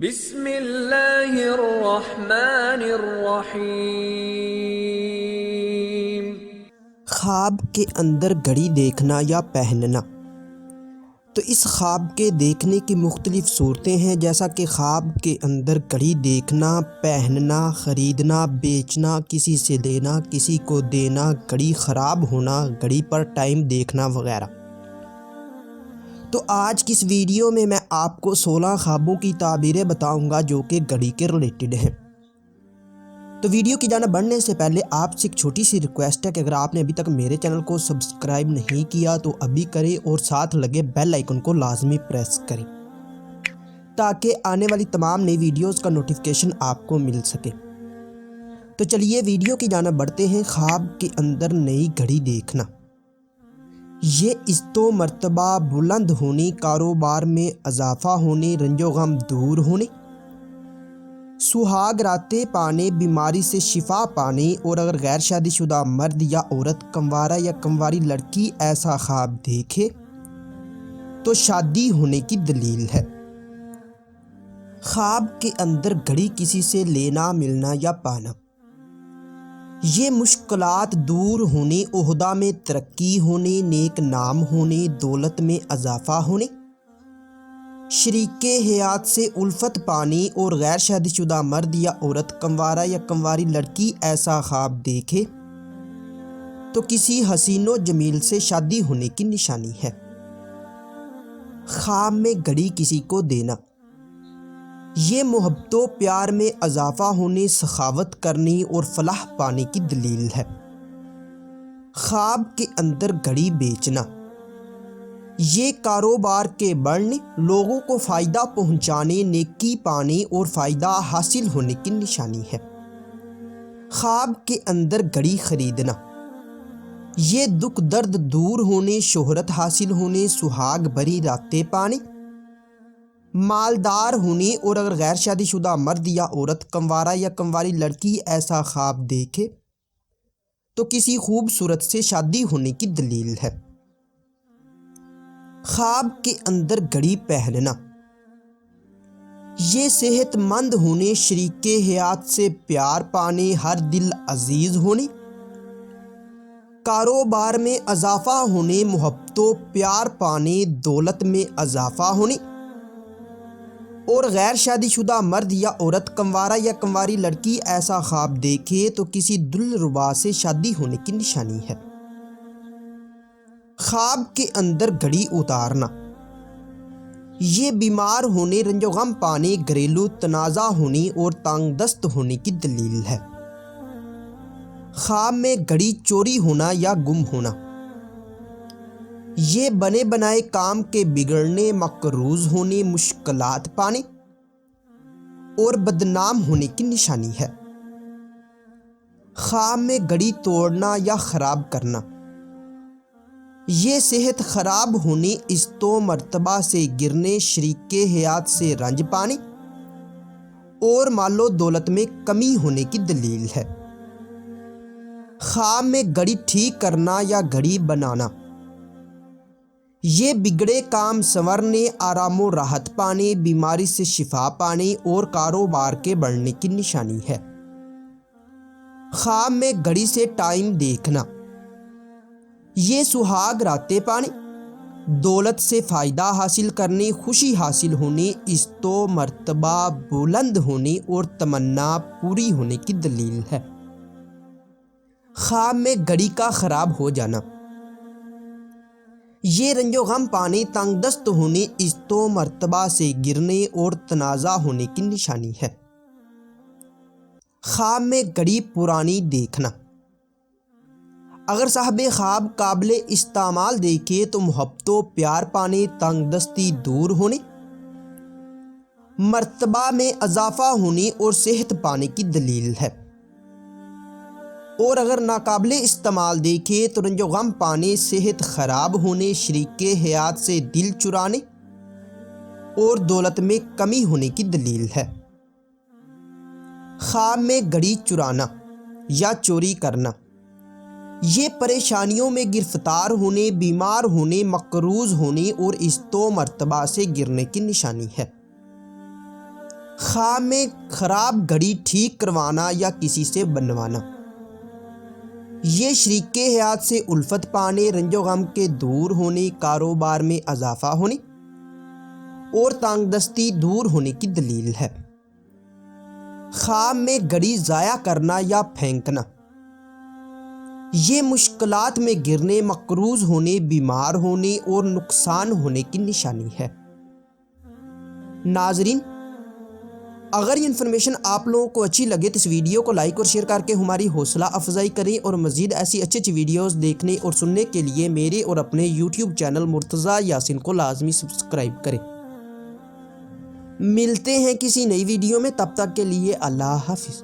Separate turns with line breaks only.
بسم اللہ الرحمن الرحیم۔
خواب کے اندر گھڑی دیکھنا یا پہننا۔ تو اس خواب کے دیکھنے کی مختلف صورتیں ہیں، جیسا کہ خواب کے اندر گھڑی دیکھنا، پہننا، خریدنا، بیچنا، کسی سے لینا، کسی کو دینا، گھڑی خراب ہونا، گھڑی پر ٹائم دیکھنا وغیرہ۔ تو آج کی اس ویڈیو میں آپ کو 16 خوابوں کی تعبیریں بتاؤں گا جو کہ گھڑی کے ریلیٹڈ ہیں۔ تو ویڈیو کی جانب بڑھنے سے پہلے آپ سے ایک چھوٹی سی ریکویسٹ ہے کہ اگر آپ نے ابھی تک میرے چینل کو سبسکرائب نہیں کیا تو ابھی کریں اور ساتھ لگے بیل آئیکن کو لازمی پریس کریں تاکہ آنے والی تمام نئی ویڈیوز کا نوٹیفیکیشن آپ کو مل سکے۔ تو چلیے ویڈیو کی جانب بڑھتے ہیں۔ خواب کے اندر نئی گھڑی دیکھنا، یہ عزت و مرتبہ بلند ہونے، کاروبار میں اضافہ ہونے، رنج و غم دور ہونے، سہاگ راتیں پانے، بیماری سے شفا پانے، اور اگر غیر شادی شدہ مرد یا عورت، کنوارا یا کنواری لڑکی ایسا خواب دیکھے تو شادی ہونے کی دلیل ہے۔ خواب کے اندر گھڑی کسی سے لینا، ملنا یا پانا، یہ مشکلات دور ہونے، عہدہ میں ترقی ہونے، نیک نام ہونے، دولت میں اضافہ ہونے، شریک حیات سے الفت پانے، اور غیر شادی شدہ مرد یا عورت، کنوارا یا کنواری لڑکی ایسا خواب دیکھے تو کسی حسین و جمیل سے شادی ہونے کی نشانی ہے۔ خواب میں گھڑی کسی کو دینا، یہ محبت و پیار میں اضافہ ہونے، سخاوت کرنے اور فلاح پانے کی دلیل ہے۔ خواب کے اندر گھڑی بیچنا، یہ کاروبار کے بڑھنے، لوگوں کو فائدہ پہنچانے، نیکی پانے اور فائدہ حاصل ہونے کی نشانی ہے۔ خواب کے اندر گھڑی خریدنا، یہ دکھ درد دور ہونے، شہرت حاصل ہونے، سہاگ بھری راتیں پانے، مالدار ہونے، اور اگر غیر شادی شدہ مرد یا عورت، کنوارا یا کنواری لڑکی ایسا خواب دیکھے تو کسی خوبصورت سے شادی ہونے کی دلیل ہے۔ خواب کے اندر گھڑی پہننا، یہ صحت مند ہونے، شریک حیات سے پیار پانے، ہر دل عزیز ہونے، کاروبار میں اضافہ ہونے، محبت و پیار پانے، دولت میں اضافہ ہونے، اور غیر شادی شدہ مرد یا عورت، کنوارا یا کنواری لڑکی ایسا خواب دیکھے تو کسی دلربا سے شادی ہونے کی نشانی ہے۔ خواب کے اندر گھڑی اتارنا، یہ بیمار ہونے، رنج و غم پانے، گھریلو تنازع ہونے اور تنگ دست ہونے کی دلیل ہے۔ خواب میں گھڑی چوری ہونا یا گم ہونا، یہ بنے بنائے کام کے بگڑنے، مقروض ہونے، مشکلات پانے اور بدنام ہونے کی نشانی ہے۔ خواب میں گھڑی توڑنا یا خراب کرنا، یہ صحت خراب ہونے، عزت و مرتبہ سے گرنے، شریک حیات سے رنج پانے اور مال و دولت میں کمی ہونے کی دلیل ہے۔ خواب میں گھڑی ٹھیک کرنا یا گھڑی بنانا، یہ بگڑے کام سنورنے، آرام و راحت پانے، بیماری سے شفا پانے اور کاروبار کے بڑھنے کی نشانی ہے۔ خواب میں گھڑی سے ٹائم دیکھنا، یہ سہاگ راتیں پانے، دولت سے فائدہ حاصل کرنے، خوشی حاصل ہونے، عزت و مرتبہ بلند ہونے اور تمنا پوری ہونے کی دلیل ہے۔ خواب میں گھڑی کا خراب ہو جانا، یہ رنج و غم پانے، تنگ دست ہونے، عزت و مرتبہ سے گرنے اور تنازع ہونے کی نشانی ہے۔ خواب میں گھڑی پرانی دیکھنا، اگر صاحب خواب قابل استعمال دیکھے تو محبت و پیار پانے، تنگ دستی دور ہونے، مرتبہ میں اضافہ ہونے اور صحت پانے کی دلیل ہے۔ اور اگر ناقابل استعمال دیکھے تو رنج و غم پانے، صحت خراب ہونے، شریک حیات سے دل چرانے اور دولت میں کمی ہونے کی دلیل ہے۔ خواب میں گھڑی چرانا یا چوری کرنا، یہ پریشانیوں میں گرفتار ہونے، بیمار ہونے، مقروض ہونے اور عزت و مرتبہ سے گرنے کی نشانی ہے۔ خواب میں خراب گھڑی ٹھیک کروانا یا کسی سے بنوانا، یہ شریک حیات سے الفت پانے، رنج و غم کے دور ہونے، کاروبار میں اضافہ ہونے اور تنگ دستی دور ہونے کی دلیل ہے۔ خواب میں گھڑی ضائع کرنا یا پھینکنا، یہ مشکلات میں گرنے، مقروض ہونے، بیمار ہونے اور نقصان ہونے کی نشانی ہے۔ ناظرین، اگر یہ انفارمیشن آپ لوگوں کو اچھی لگے تو اس ویڈیو کو لائک اور شیئر کر کے ہماری حوصلہ افزائی کریں، اور مزید ایسی اچھی ویڈیوز دیکھنے اور سننے کے لیے میرے اور اپنے یوٹیوب چینل مرتضیٰ یاسین کو لازمی سبسکرائب کریں۔ ملتے ہیں کسی نئی ویڈیو میں، تب تک کے لیے اللہ حافظ۔